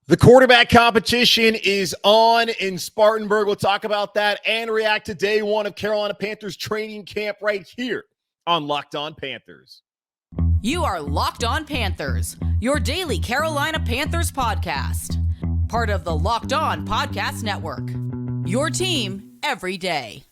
The quarterback competition is on in Spartanburg. We'll talk about that and react to day one of Carolina Panthers training camp right here on Locked On Panthers. You are Locked On Panthers, your daily Carolina Panthers podcast. Part of the Locked On Podcast Network, your team every day.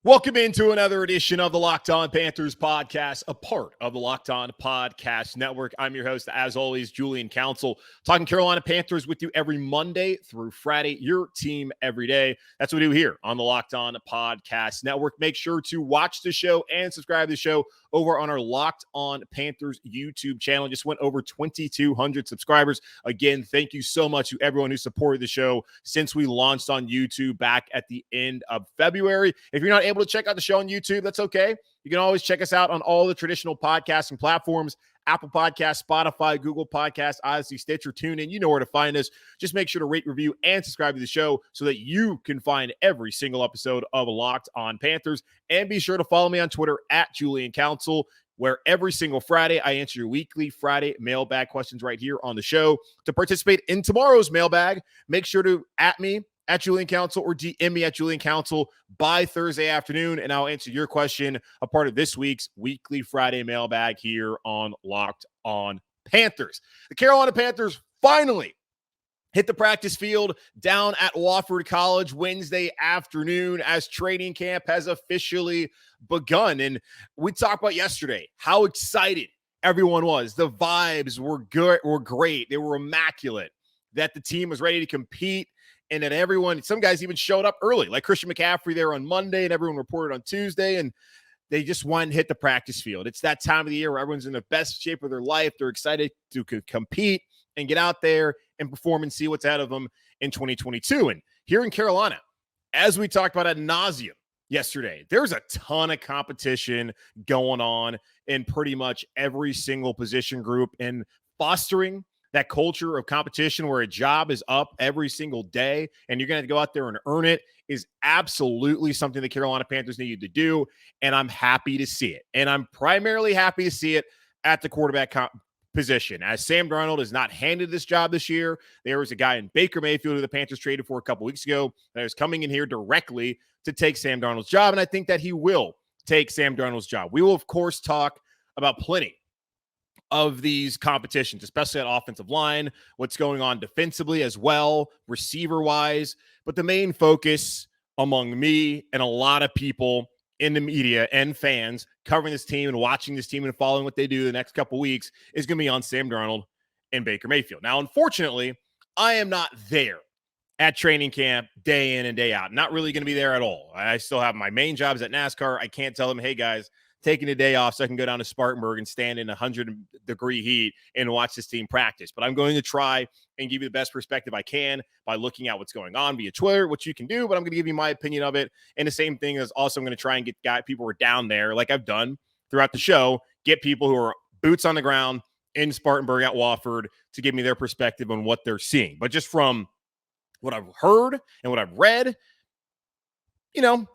Welcome into another edition of the Locked On Panthers podcast, a part of the Locked On Podcast Network. I'm your host, as always, Julian Council, talking Carolina Panthers with you every Monday through Friday, your team every day. That's what we do here on the Locked On Podcast Network. Make sure to watch the show and subscribe to the show over on our Locked On Panthers YouTube channel. Just went over 2,200 subscribers. Again, thank you so much to everyone who supported the show since we launched on YouTube back at the end of February. If you're not able to check out the show on YouTube, that's okay. You can always check us out on all the traditional podcasting platforms: Apple Podcasts, Spotify, Google Podcasts, Odyssey, Stitcher, TuneIn. You know where to find us. Just make sure to rate, review, and subscribe to the show so that you can find every single episode of Locked On Panthers. And be sure to follow me on Twitter at Julian Council, where every single Friday I answer your weekly Friday mailbag questions right here on the show. To participate in tomorrow's mailbag, make sure to at me at Julian Council or DM me at Julian Council by Thursday afternoon, and I'll answer your question, a part of this week's weekly Friday mailbag here on Locked On Panthers. The Carolina Panthers finally hit the practice field down at Wofford College Wednesday afternoon as training camp has officially begun. And we talked about yesterday how excited everyone was. The vibes were good, were great. They were immaculate, that the team was ready to compete, and that everyone, some guys even showed up early, like Christian McCaffrey there on Monday, and everyone reported on Tuesday, and they just went and hit the practice field. It's that time of the year where everyone's in the best shape of their life. They're excited to compete and get out there and perform and see what's ahead of them in 2022. And here in Carolina, as we talked about ad nauseum yesterday, there's a ton of competition going on in pretty much every single position group, and fostering that culture of competition where a job is up every single day and you're going to have to go out there and earn it is absolutely something the Carolina Panthers needed to do. And I'm happy to see it. And I'm primarily happy to see it at the quarterback position, as Sam Darnold is not handed this job this year. There was a guy in Baker Mayfield who the Panthers traded for a couple weeks ago that is coming in here directly to take Sam Darnold's job. And I think that he will take Sam Darnold's job. We will, of course, talk about plenty of these competitions, especially at offensive line, what's going on defensively as well, receiver-wise. But the main focus among me and a lot of people in the media and fans covering this team and watching this team and following what they do the next couple weeks is going to be on Sam Darnold and Baker Mayfield. Now, unfortunately, I am not there at training camp day in and day out. Not really going to be there at all. I still have my main jobs at NASCAR. I can't tell them, hey, guys, taking a day off so I can go down to Spartanburg and stand in 100-degree heat and watch this team practice. But I'm going to try and give you the best perspective I can by looking at what's going on via Twitter, which you can do, but I'm going to give you my opinion of it. And the same thing is also I'm going to try and get people who are down there, like I've done throughout the show, get people who are boots on the ground in Spartanburg at Wofford to give me their perspective on what they're seeing. But just from what I've heard and what I've read,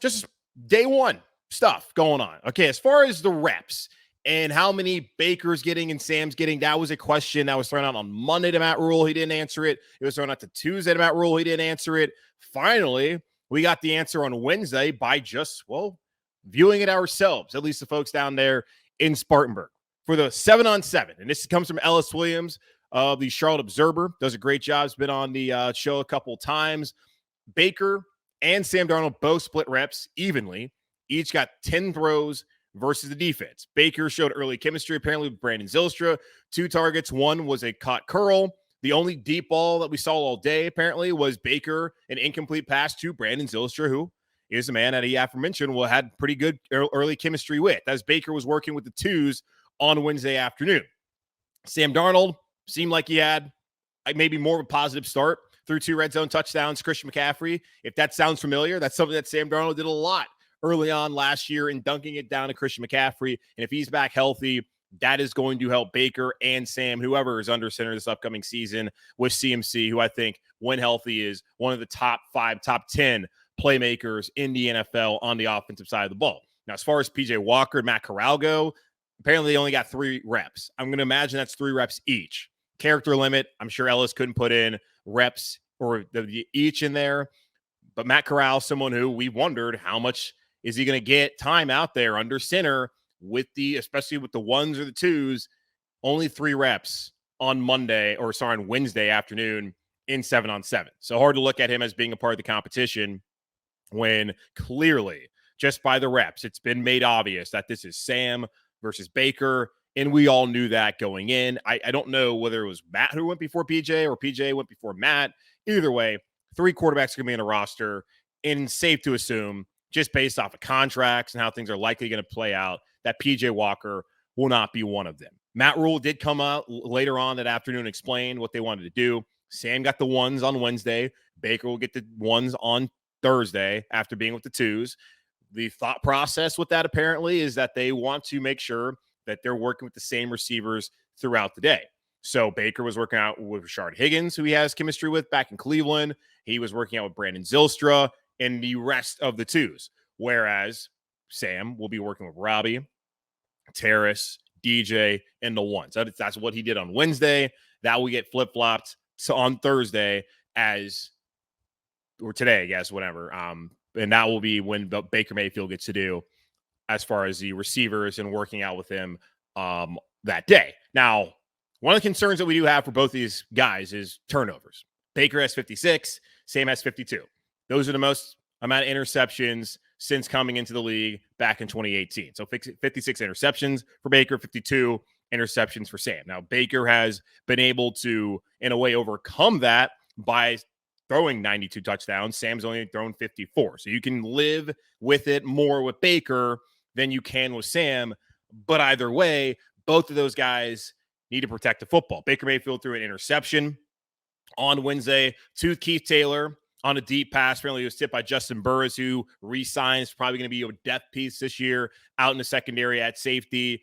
just day one stuff going on. Okay, as far as the reps and how many Baker's getting and Sam's getting, that was a question that was thrown out on Monday to Matt Rhule. He didn't answer it. It was thrown out to Tuesday to Matt Rhule. He didn't answer it. Finally, we got the answer on Wednesday by just, viewing it ourselves, at least the folks down there in Spartanburg. For the 7-on-7, and this comes from Ellis Williams of the Charlotte Observer. Does a great job. He's been on the show a couple of times. Baker and Sam Darnold both split reps evenly. Each got 10 throws versus the defense. Baker showed early chemistry, apparently, with Brandon Zylstra. 2 targets. One was a caught curl. The only deep ball that we saw all day, apparently, was Baker, an incomplete pass to Brandon Zylstra, who is a man that he aforementioned had pretty good early chemistry with, as Baker was working with the twos on Wednesday afternoon. Sam Darnold seemed like he had maybe more of a positive start through 2 red zone touchdowns. Christian McCaffrey, if that sounds familiar, that's something that Sam Darnold did a lot early on last year in dunking it down to Christian McCaffrey. And if he's back healthy, that is going to help Baker and Sam, whoever is under center this upcoming season, with CMC, who I think, when healthy, is one of the top 5, top 10 playmakers in the NFL on the offensive side of the ball. Now, as far as PJ Walker and Matt Corral go, apparently they only got 3 reps. I'm going to imagine that's 3 reps each. Character limit, I'm sure Ellis couldn't put in reps or each in there. But Matt Corral, someone who we wondered how much is he going to get time out there under center with especially with the 1s or the 2s, only 3 reps on Wednesday afternoon in 7-on-7. So hard to look at him as being a part of the competition when clearly just by the reps, it's been made obvious that this is Sam versus Baker. And we all knew that going in. I don't know whether it was Matt who went before PJ or PJ went before Matt. Either way, 3 quarterbacks are going to be in the roster, and safe to assume, just based off of contracts and how things are likely going to play out, that PJ Walker will not be one of them. Matt Rhule did come out later on that afternoon and explain what they wanted to do. Sam got the 1s on Wednesday. Baker will get the 1s on Thursday after being with the 2s. The thought process with that apparently is that they want to make sure that they're working with the same receivers throughout the day. So Baker was working out with Rashard Higgins, who he has chemistry with back in Cleveland. He was working out with Brandon Zylstra and the rest of the 2s. Whereas Sam will be working with Robbie, Terrace, DJ, and the 1s. That's what he did on Wednesday. That will get flip-flopped on Thursday or today, I guess, whatever. And that will be when Baker Mayfield gets to do as far as the receivers and working out with him that day. Now, one of the concerns that we do have for both these guys is turnovers. Baker has 56, Sam has 52. Those are the most amount of interceptions since coming into the league back in 2018. So 56 interceptions for Baker, 52 interceptions for Sam. Now, Baker has been able to, in a way, overcome that by throwing 92 touchdowns. Sam's only thrown 54. So you can live with it more with Baker than you can with Sam. But either way, both of those guys need to protect the football. Baker Mayfield threw an interception on Wednesday to Keith Taylor on a deep pass. Apparently, it was tipped by Justin Burris, who re-signs, probably going to be a depth piece this year out in the secondary at safety.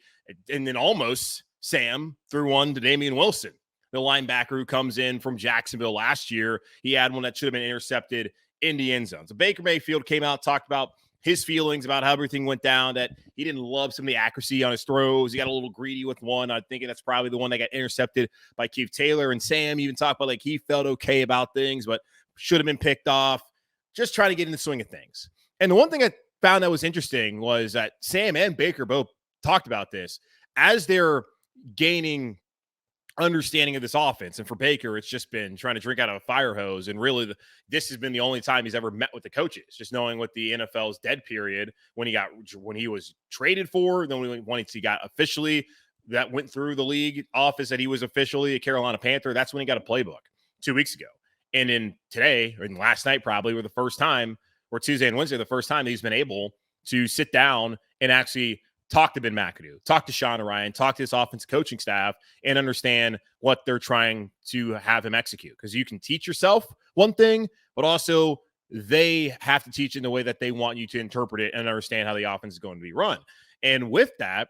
And then almost Sam threw one to Damian Wilson, the linebacker who comes in from Jacksonville last year. He had one that should have been intercepted in the end zone. So Baker Mayfield came out, talked about his feelings about how everything went down, that he didn't love some of the accuracy on his throws. He got a little greedy with one. I'm thinking that's probably the one that got intercepted by Keith Taylor. And Sam even talked about he felt okay about things, but should have been picked off. Just trying to get in the swing of things. And the one thing I found that was interesting was that Sam and Baker both talked about this as they're gaining understanding of this offense. And for Baker, it's just been trying to drink out of a fire hose. And really, this has been the only time he's ever met with the coaches, just knowing what the NFL's dead period when he was traded for, then when he got officially that went through the league office that he was officially a Carolina Panther. That's when he got a playbook 2 weeks ago. And in today, or in last night, probably were the first time, or Tuesday and Wednesday, the first time he's been able to sit down and actually talk to Ben McAdoo, talk to Sean Ryan, talk to his offensive coaching staff, and understand what they're trying to have him execute. Because you can teach yourself one thing, but also they have to teach in the way that they want you to interpret it and understand how the offense is going to be run. And with that,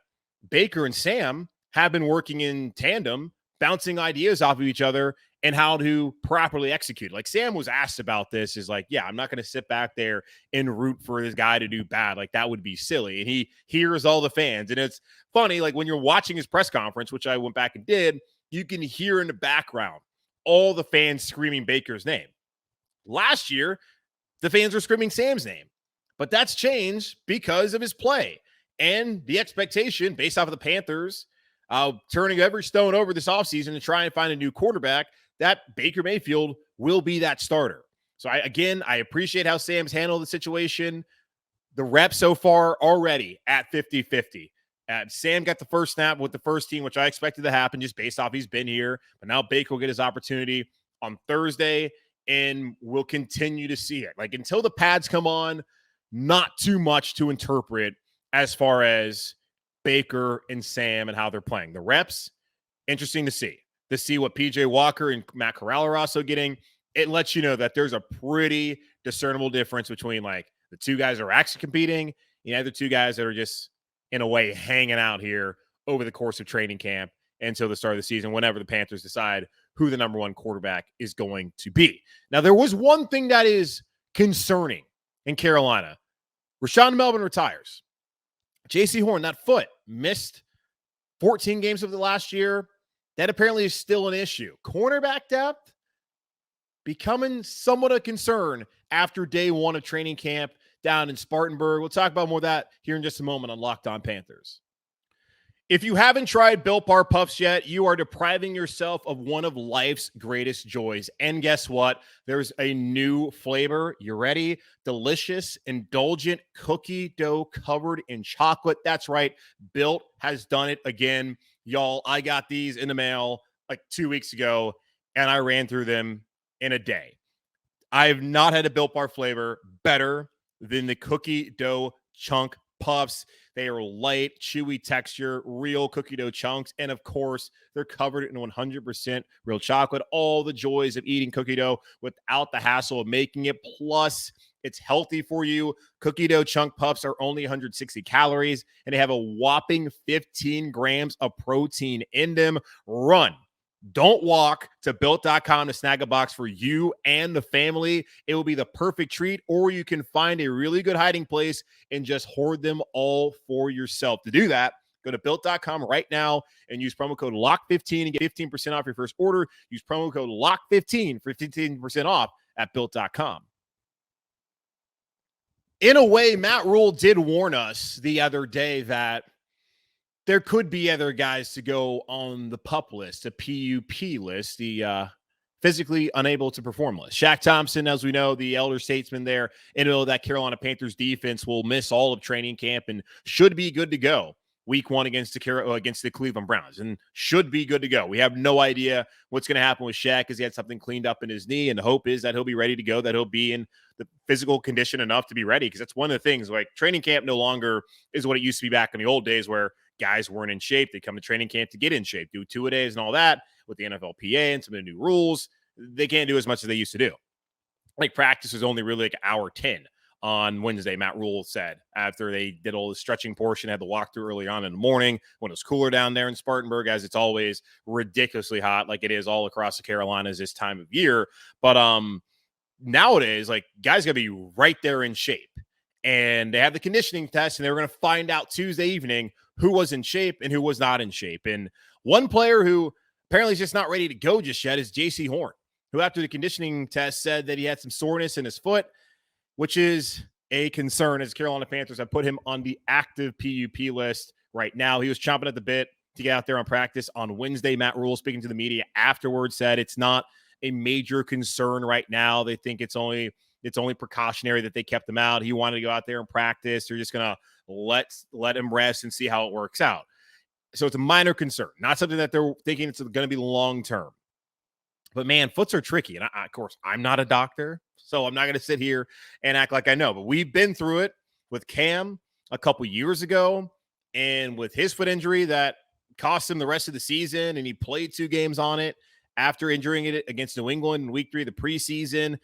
Baker and Sam have been working in tandem, bouncing ideas off of each other and how to properly execute. Like Sam was asked about this, is like, yeah, I'm not going to sit back there and root for this guy to do bad. Like that would be silly. And he hears all the fans. And it's funny, like when you're watching his press conference, which I went back and did, you can hear in the background all the fans screaming Baker's name. Last year, the fans were screaming Sam's name, but that's changed because of his play and the expectation based off of the Panthers turning every stone over this offseason to try and find a new quarterback, that Baker Mayfield will be that starter. So I appreciate how Sam's handled the situation. The reps so far already at 50-50. Sam got the first snap with the first team, which I expected to happen just based off he's been here. But now Baker will get his opportunity on Thursday, and we'll continue to see it. Like until the pads come on, not too much to interpret as far as Baker and Sam and how they're playing. The reps, interesting to see what PJ Walker and Matt Corral are also getting. It lets you know that there's a pretty discernible difference between like the two guys that are actually competing and the two guys that are just in a way hanging out here over the course of training camp until the start of the season, whenever the Panthers decide who the number one quarterback is going to be. Now, there was one thing that is concerning in Carolina. Rashaan Melvin retires. Jaycee Horn, that foot, missed 14 games of the last year. That apparently is still an issue. Cornerback depth becoming somewhat a concern after day one of training camp down in Spartanburg. We'll talk about more of that here in just a moment on Locked On Panthers. If you haven't tried Built Bar Puffs yet, you are depriving yourself of one of life's greatest joys. And guess what? There's a new flavor. You ready? Delicious, indulgent cookie dough covered in chocolate. That's right. Built has done it again. Y'all, I got these in the mail like 2 weeks ago, and I ran through them in a day. I've not had a Built Bar flavor better than the cookie dough chunk puffs. They are light, chewy texture, real cookie dough chunks. And of course, they're covered in 100% real chocolate. All the joys of eating cookie dough without the hassle of making it. Plus, it's healthy for you. Cookie dough chunk puffs are only 160 calories, and they have a whopping 15 grams of protein in them. Run. Don't walk to Built.com to snag a box for you and the family. It will be the perfect treat, or you can find a really good hiding place and just hoard them all for yourself. To do that, go to Built.com right now and use promo code LOCK15 and get 15% off your first order. Use promo code LOCK15 for 15% off at Built.com. In a way, Matt Rhule did warn us the other day that there could be other guys to go on the PUP list, a PUP list, the physically unable to perform list. Shaq Thompson, as we know, the elder statesman there, in the middle of that Carolina Panthers defense, will miss all of training camp and should be good to go week one against the Cleveland Browns, and should be good to go. We have no idea what's going to happen with Shaq, because he had something cleaned up in his knee, and the hope is that he'll be ready to go, that he'll be in the physical condition enough to be ready, because that's one of the things. Like, training camp no longer is what it used to be back in the old days, where guys weren't in shape. They come to training camp to get in shape, do two-a-days and all that. With the NFLPA and some of the new rules, they can't do as much as they used to do. Like, practice was only really like hour 10 on Wednesday, Matt Rhule said, after they did all the stretching portion, had the walkthrough early on in the morning when it was cooler down there in Spartanburg, as it's always ridiculously hot, like it is all across the Carolinas this time of year. But nowadays, like, guys got to be right there in shape. And they have the conditioning test, and they were going to find out Tuesday evening who was in shape and who was not in shape. And one player who apparently is just not ready to go just yet is Jaycee Horn, who after the conditioning test said that he had some soreness in his foot, which is a concern, as Carolina Panthers have put him on the active PUP list right now. He was chomping at the bit to get out there on practice on Wednesday. Matt Rhule, speaking to the media afterwards, said it's not a major concern right now. They think it's only precautionary that they kept him out. He wanted to go out there and practice. They're just going to let him rest and see how it works out. So it's a minor concern, not something that they're thinking it's going to be long-term. But, man, foots are tricky. And, of course, I'm not a doctor, so I'm not going to sit here and act like I know. But we've been through it with Cam a couple years ago, and with his foot injury that cost him the rest of the season, and he played 2 games on it after injuring it against New England in week 3 of the preseason.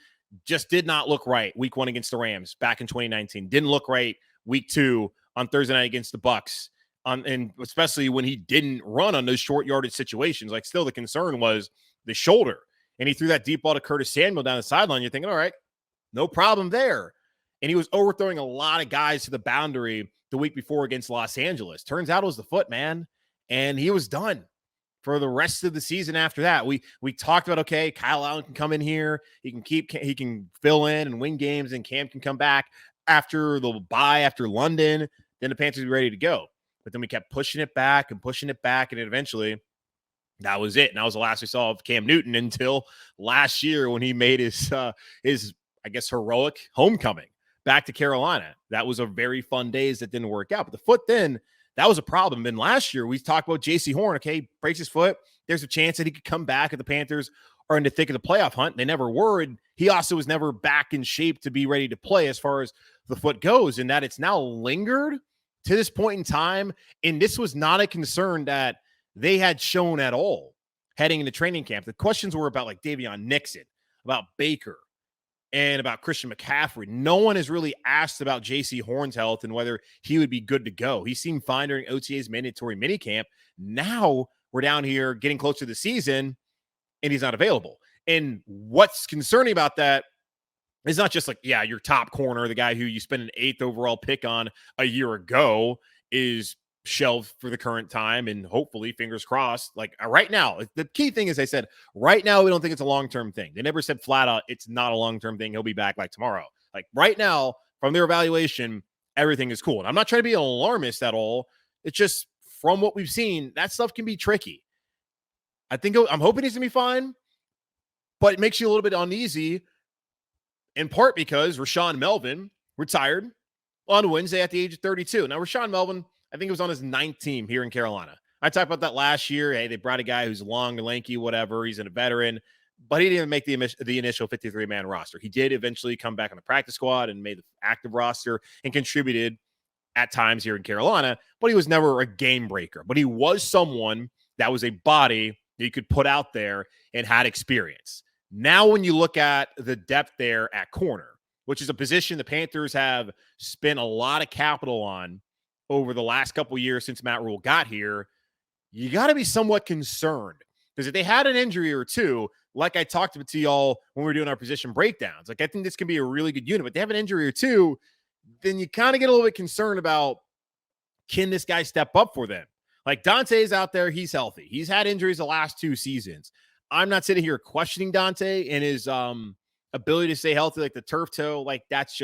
Just did not look right week 1 against the Rams back in 2019. Didn't look right week 2 on Thursday night against the Bucs. And especially when he didn't run on those short yardage situations. Like, still the concern was the shoulder. And he threw that deep ball to Curtis Samuel down the sideline. You're thinking, all right, no problem there. And he was overthrowing a lot of guys to the boundary the week before against Los Angeles. Turns out it was the foot, man. And he was done for the rest of the season after that. We talked about, okay, Kyle Allen can come in here. He can fill in and win games, and Cam can come back after the bye, after London. Then the Panthers will be ready to go. But then we kept pushing it back, and eventually that was it. And that was the last we saw of Cam Newton until last year when he made his I guess, heroic homecoming back to Carolina. That was a very fun days that didn't work out. But the foot then, that was a problem. And last year we talked about Jaycee Horn. Okay, breaks his foot. There's a chance that he could come back if the Panthers are in the thick of the playoff hunt. They never were. And he also was never back in shape to be ready to play as far as the foot goes, and that it's now lingered to this point in time. And this was not a concern that they had shown at all heading into training camp. The questions were about, like, Davion Nixon, about Baker, and about Christian McCaffrey. No one has really asked about Jaycee Horn's health and whether he would be good to go. He seemed fine during OTA's mandatory minicamp. Now we're down here getting close to the season, and he's not available. And what's concerning about that It's not just like, yeah, your top corner, the guy who you spent an 8th overall pick on a year ago, is shelved for the current time, and hopefully, fingers crossed, like right now, the key thing is they said, right now, we don't think it's a long-term thing. They never said flat out, it's not a long-term thing. He'll be back like tomorrow. Like right now, from their evaluation, everything is cool. And I'm not trying to be an alarmist at all. It's just from what we've seen, that stuff can be tricky. I'm hoping he's going to be fine, but it makes you a little bit uneasy, in part because Rashaan Melvin retired on Wednesday at the age of 32. Now, Rashaan Melvin, I think it was on his 9th team here in Carolina. I talked about that last year. Hey, they brought a guy who's long and lanky, whatever. He's a veteran, but he didn't even make the initial 53-man roster. He did eventually come back on the practice squad and made the active roster and contributed at times here in Carolina, but he was never a game breaker. But he was someone that was a body that you could put out there and had experience. Now, when you look at the depth there at corner, which is a position the Panthers have spent a lot of capital on over the last couple of years since Matt Rhule got here, you got to be somewhat concerned. Because if they had an injury or two, like I talked to y'all when we were doing our position breakdowns, like I think this can be a really good unit, but they have an injury or two, then you kind of get a little bit concerned about, can this guy step up for them? Like Dante's out there, he's healthy. He's had injuries the last 2 seasons. I'm not sitting here questioning Dante and his ability to stay healthy, like the turf toe. Like that's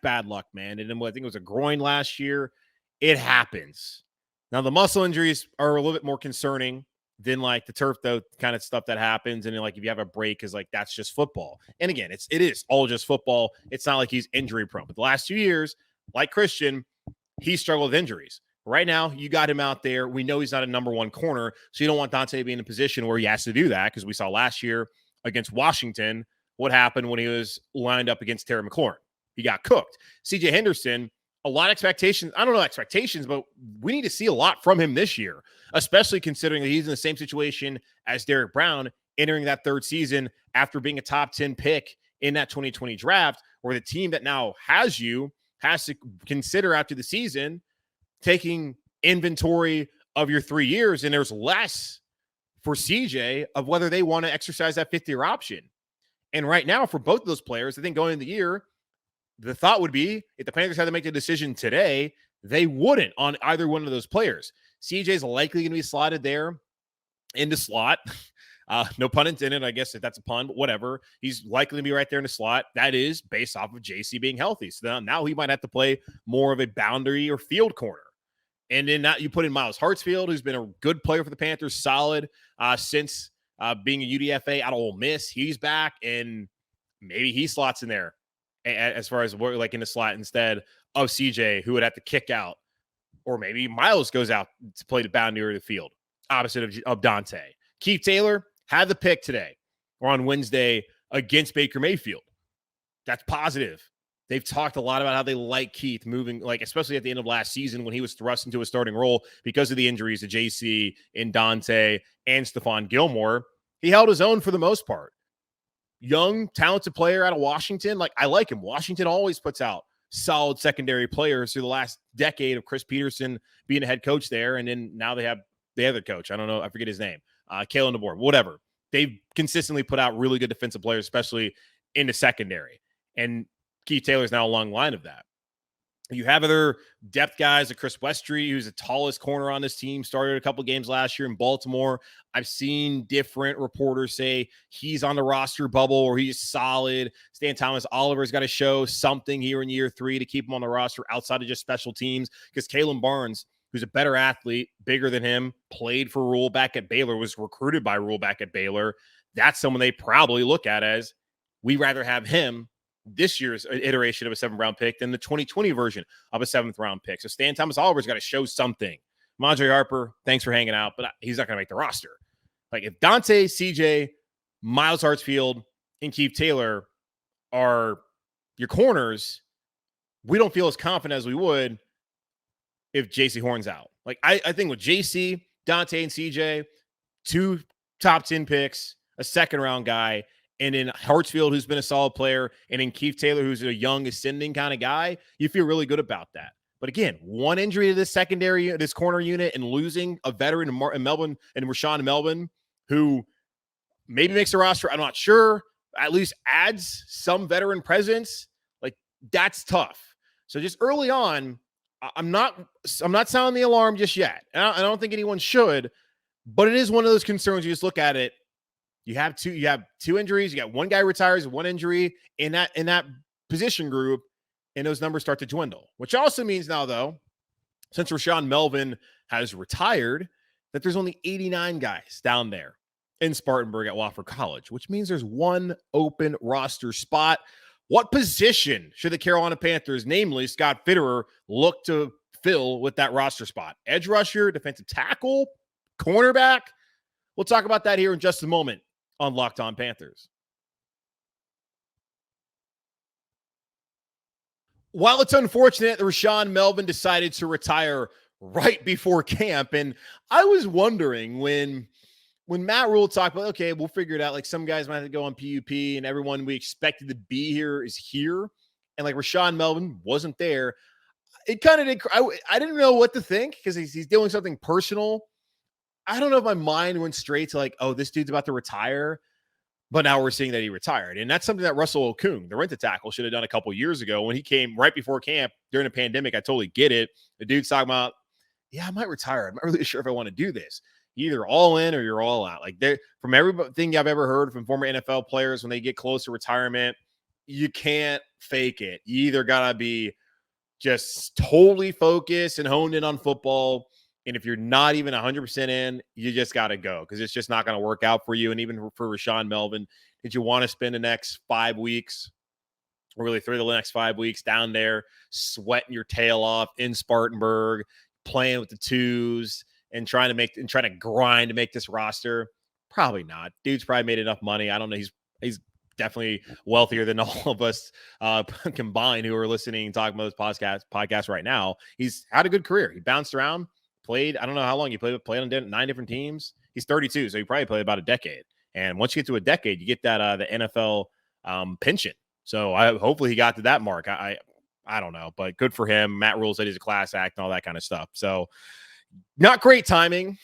bad luck, man. And then I think it was a groin last year. It happens. Now the muscle injuries are a little bit more concerning than like the turf toe kind of stuff that happens. And then like if you have a break, is like that's just football. And again, it is all just football. It's not like he's injury prone. But the last 2 years, like Christian, he struggled with injuries. Right now, you got him out there. We know he's not a number 1 corner, so you don't want Dante to be in a position where he has to do that, because we saw last year against Washington what happened when he was lined up against Terry McLaurin. He got cooked. CJ Henderson, a lot of expectations. I don't know expectations, but we need to see a lot from him this year, especially considering that he's in the same situation as Derrick Brown entering that 3rd season after being a top 10 pick in that 2020 draft, where the team that now has you has to consider after the season taking inventory of your 3 years, and there's less for CJ of whether they want to exercise that 5th-year option. And right now, for both of those players, I think going into the year, the thought would be if the Panthers had to make the decision today, they wouldn't on either one of those players. CJ's likely going to be slotted there into slot. No pun intended, I guess, if that's a pun, but whatever. He's likely to be right there in the slot. That is based off of Jaycee being healthy. So now he might have to play more of a boundary or field corner. And then you put in Miles Hartsfield, who's been a good player for the Panthers, solid since being a UDFA out of Ole Miss. He's back, and maybe he slots in there as far as like in the slot instead of CJ, who would have to kick out. Or maybe Miles goes out to play the boundary of the field, opposite of Dante. Keith Taylor had the pick today or on Wednesday against Baker Mayfield. That's positive. They've talked a lot about how they like Keith moving, like especially at the end of last season when he was thrust into a starting role because of the injuries to Jaycee and Dante and Stephon Gilmore. He held his own for the most part. Young, talented player out of Washington. Like, I like him. Washington always puts out solid secondary players through the last decade of Chris Peterson being a head coach there. And then now they have the other coach. I don't know. I forget his name. Kalen DeBoer, whatever. They've consistently put out really good defensive players, especially in the secondary. And Keith Taylor's now along the line of that. You have other depth guys like Chris Westry, who's the tallest corner on this team, started a couple games last year in Baltimore. I've seen different reporters say he's on the roster bubble or he's solid. Stan Thomas Oliver's got to show something here in year 3 to keep him on the roster outside of just special teams, because Kalen Barnes, who's a better athlete, bigger than him, played for Rhule back at Baylor, was recruited by Rhule back at Baylor. That's someone they probably look at as, we'd rather have him this year's iteration of a 7th-round pick than the 2020 version of a 7th-round pick. So Stan Thomas Oliver's got to show something. Mondre Harper, thanks for hanging out, but he's not going to make the roster. Like, if Dante, CJ, Miles Hartsfield, and Keith Taylor are your corners, we don't feel as confident as we would if Jaycee Horn's out. Like, I think with Jaycee, Dante, and CJ, 2 top 10 picks, a 2nd-round guy, and in Hartsfield, who's been a solid player, and in Keith Taylor, who's a young, ascending kind of guy, you feel really good about that. But again, one injury to this secondary, this corner unit, and losing a veteran in Melvin and Rashaan Melvin, who maybe makes the roster, I'm not sure, at least adds some veteran presence, like that's tough. So just early on, I'm not sounding the alarm just yet. I don't think anyone should, but it is one of those concerns. You just look at it. You have two injuries. You got one guy retires, one injury in that position group, and those numbers start to dwindle. Which also means now, though, since Rashaan Melvin has retired, that there's only 89 guys down there in Spartanburg at Wofford College, which means there's one open roster spot. What position should the Carolina Panthers, namely Scott Fitterer, look to fill with that roster spot? Edge rusher, defensive tackle, cornerback? We'll talk about that here in just a moment on Locked On Panthers. While it's unfortunate that Rashaan Melvin decided to retire right before camp, and I was wondering when Matt Rhule talked about, okay, we'll figure it out. Like some guys might have to go on PUP, and everyone we expected to be here is here, and like Rashaan Melvin wasn't there. It kind of did. I didn't know what to think because he's doing something personal. I don't know if my mind went straight to like, oh, this dude's about to retire. But now we're seeing that he retired. And that's something that Russell Okung, the rent-a-tackle, should have done a couple years ago when he came right before camp during the pandemic. I totally get it. The dude's talking about, yeah, I might retire. I'm not really sure if I want to do this. You're either all in or you're all out. Like from everything I've ever heard from former NFL players when they get close to retirement, you can't fake it. You either got to be just totally focused and honed in on football. And if you're not even 100% in, you just got to go because it's just not going to work out for you. And even for Rashaan Melvin, did you want to spend the next 5 weeks, or really through the next 5 weeks down there, sweating your tail off in Spartanburg, playing with the twos and trying to grind to make this roster? Probably not. Dude's probably made enough money. I don't know. He's definitely wealthier than all of us combined who are listening and talking about this podcast right now. He's had a good career. He bounced around. Played, I don't know how long you played on 9 different teams. He's 32, so he probably played about a decade. And once you get to a decade, you get that the NFL pension. So hopefully he got to that mark. I don't know, but good for him. Matt Rhule said he's a class act and all that kind of stuff. So not great timing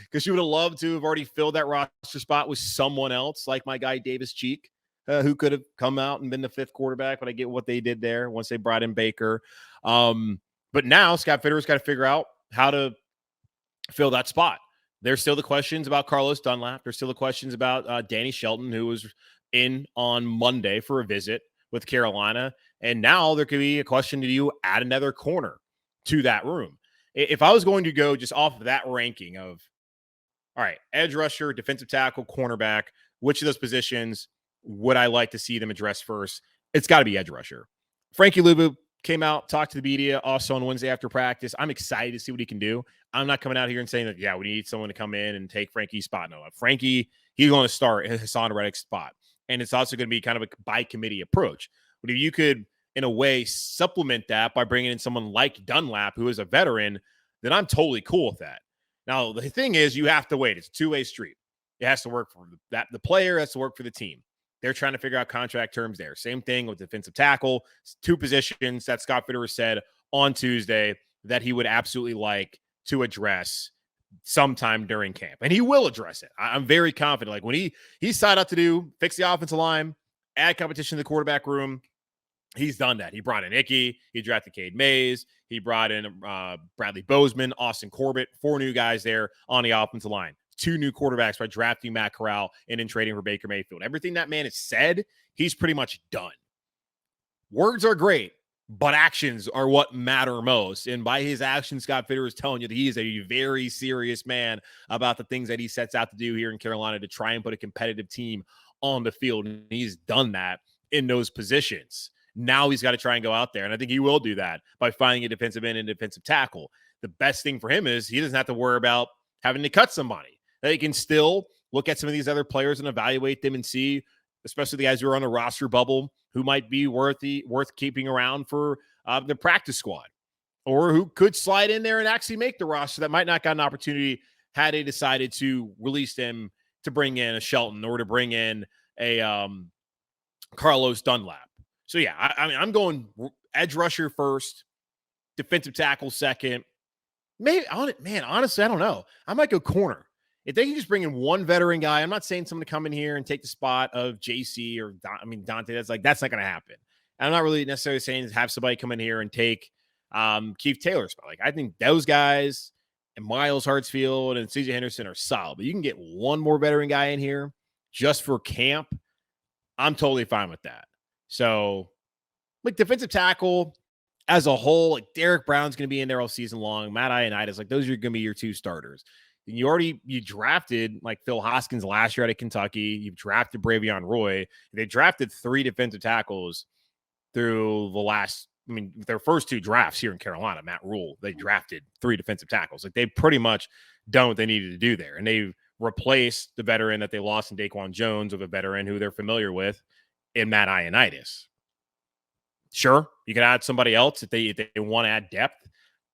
because you would have loved to have already filled that roster spot with someone else like my guy Davis Cheek, who could have come out and been the 5th quarterback. But I get what they did there once they brought in Baker. But now Scott Fitterer's got to figure out how to fill that spot. There's still the questions about Carlos Dunlap. There's still the questions about Danny Shelton, who was in on Monday for a visit with Carolina. And now there could be a question, do you add another corner to that room? If I was going to go just off of that ranking of, all right, edge rusher, defensive tackle, cornerback, which of those positions would I like to see them address first? It's got to be edge rusher. Frankie Luvu came out, talked to the media also on Wednesday after practice. I'm excited to see what he can do. I'm not coming out here and saying that, yeah, we need someone to come in and take Frankie's spot. No, Frankie, he's going to start in Hassan Reddick's spot. And it's also going to be kind of a by-committee approach. But if you could, in a way, supplement that by bringing in someone like Dunlap, who is a veteran, then I'm totally cool with that. Now, the thing is, you have to wait. It's a two-way street. It has to work for that. The player has to work for the team. They're trying to figure out contract terms there. Same thing with defensive tackle. 2 positions that Scott Fitterer said on Tuesday that he would absolutely like to address sometime during camp. And he will address it. I'm very confident. Like when he signed up to fix the offensive line, add competition to the quarterback room, he's done that. He brought in Icky. He drafted Cade Mays. He brought in Bradley Bozeman, Austin Corbett, 4 new guys there on the offensive line. 2 new quarterbacks by drafting Matt Corral and then trading for Baker Mayfield. Everything that man has said, he's pretty much done. Words are great, but actions are what matter most. And by his actions, Scott Fitterer is telling you that he is a very serious man about the things that he sets out to do here in Carolina to try and put a competitive team on the field. And he's done that in those positions. Now he's got to try and go out there. And I think he will do that by finding a defensive end and defensive tackle. The best thing for him is he doesn't have to worry about having to cut somebody. They can still look at some of these other players and evaluate them and see, especially the guys who are on the roster bubble, who might be worth keeping around for the practice squad, or who could slide in there and actually make the roster that might not got an opportunity had they decided to release them to bring in a Shelton or to bring in a Carlos Dunlap. So, yeah, I'm going edge rusher first, defensive tackle second. Maybe, honestly, I don't know. I might go corner. if they can just bring in one veteran guy, I'm not saying someone to come in here and take the spot of JC or Dante. That's not going to happen. And I'm not really necessarily saying have somebody come in here and take Keith Taylor's spot. Like, I think those guys and Miles Hartsfield and CJ Henderson are solid, but you can get one more veteran guy in here just for camp. I'm totally fine with that. So, like, defensive tackle as a whole, like, Derek Brown's going to be in there all season long. Matt Ioannidis, like, those are going to be your two starters. And you drafted like Phil Hoskins last year out of Kentucky. You've drafted Bravion Roy. They drafted 3 defensive tackles through their first 2 drafts here in Carolina. Matt Rhule, they drafted 3 defensive tackles. Like, they pretty much done what they needed to do there. And they've replaced the veteran that they lost in Daquan Jones with a veteran who they're familiar with in Matt Ioannidis. Sure, you can add somebody else if they want to add depth.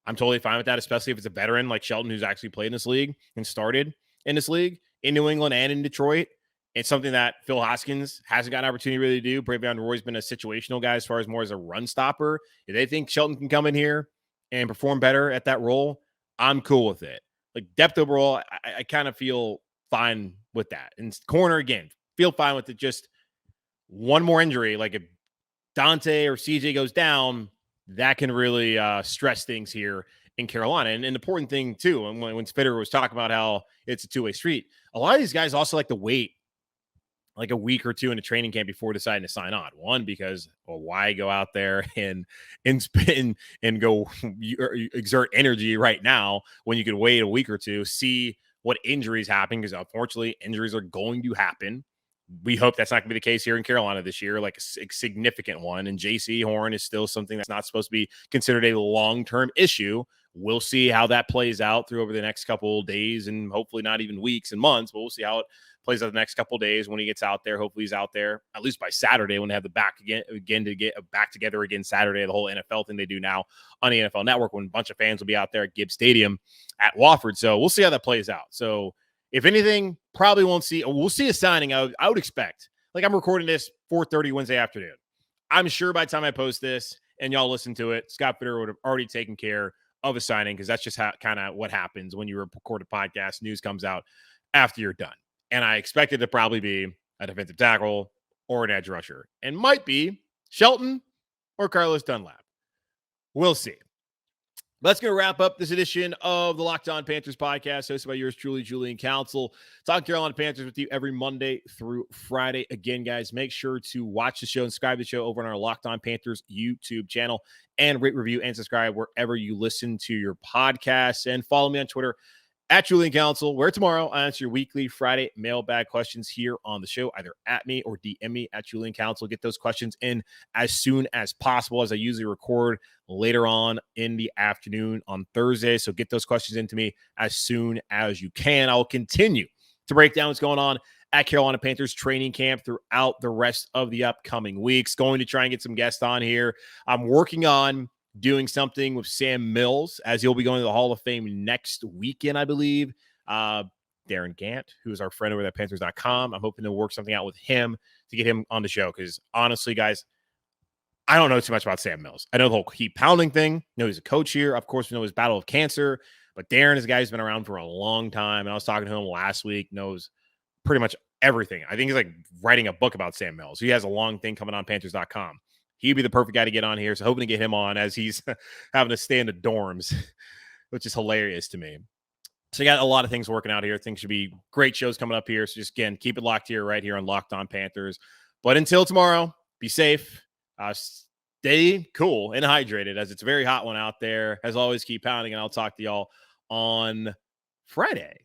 I'm totally fine with that, especially if it's a veteran like Shelton who's actually played in this league and started in this league in New England and in Detroit. It's something that Phil Hoskins hasn't got an opportunity to really do. Bravion Roy's been a situational guy as far as more as a run stopper. If they think Shelton can come in here and perform better at that role, I'm cool with it. Like, depth overall, I kind of feel fine with that. And corner, again, feel fine with it. Just one more injury, like if Dante or CJ goes down, that can really stress things here in Carolina. And an important thing, too, and when Spitter was talking about how it's a two-way street, a lot of these guys also like to wait like a week or 2 in a training camp before deciding to sign on. One, because, well, why go out there and spin and go exert energy right now when you could wait a week or 2, see what injuries happen, because unfortunately injuries are going to happen. We hope that's not going to be the case here in Carolina this year, like a significant one. And Jaycee Horn is still something that's not supposed to be considered a long-term issue. We'll see how that plays out through over the next couple of days and hopefully not even weeks and months, but we'll see how it plays out the next couple of days when he gets out there. Hopefully he's out there at least by Saturday when they have the back again to get back together again Saturday, the whole NFL thing they do now on the NFL Network, when a bunch of fans will be out there at Gibbs Stadium at Wofford. So we'll see how that plays out. So if anything, probably we'll see a signing. I would expect, like, I'm recording this 4:30 Wednesday afternoon. I'm sure by the time I post this and y'all listen to it, Scott Fitter would have already taken care of a signing, because that's just how kind of what happens when you record a podcast. News comes out after you're done. And I expect it to probably be a defensive tackle or an edge rusher, and might be Shelton or Carlos Dunlap. We'll see. That's going to wrap up this edition of the Locked On Panthers podcast, hosted by yours truly, Julian Council. Talking Carolina Panthers with you every Monday through Friday. Again, guys, make sure to watch the show and subscribe to the show over on our Locked On Panthers YouTube channel, and rate, review, and subscribe wherever you listen to your podcasts. And follow me on Twitter at Julian Council, where tomorrow I answer your weekly Friday mailbag questions here on the show, either at me or DM me at Julian Council. Get those questions in as soon as possible, as I usually record later on in the afternoon on Thursday. So get those questions into me as soon as you can. I'll continue to break down what's going on at Carolina Panthers training camp throughout the rest of the upcoming weeks. Going to try and get some guests on here. I'm working on doing something with Sam Mills, as he'll be going to the Hall of Fame next weekend, I believe. Darren Gant, who is our friend over at Panthers.com. I'm hoping to work something out with him to get him on the show, because honestly, guys, I don't know too much about Sam Mills. I know the whole keep pounding thing. I know he's a coach here. Of course, we know his battle of cancer, but Darren is a guy who's been around for a long time, and I was talking to him last week, knows pretty much everything. I think he's like writing a book about Sam Mills. He has a long thing coming on Panthers.com. He'd be the perfect guy to get on here. So hoping to get him on as he's having to stay in the dorms, which is hilarious to me. So you got a lot of things working out here. Things should be great shows coming up here. So just, again, keep it locked here, right here on Locked On Panthers. But until tomorrow, be safe. Stay cool and hydrated, as it's a very hot one out there. As always, keep pounding, and I'll talk to y'all on Friday.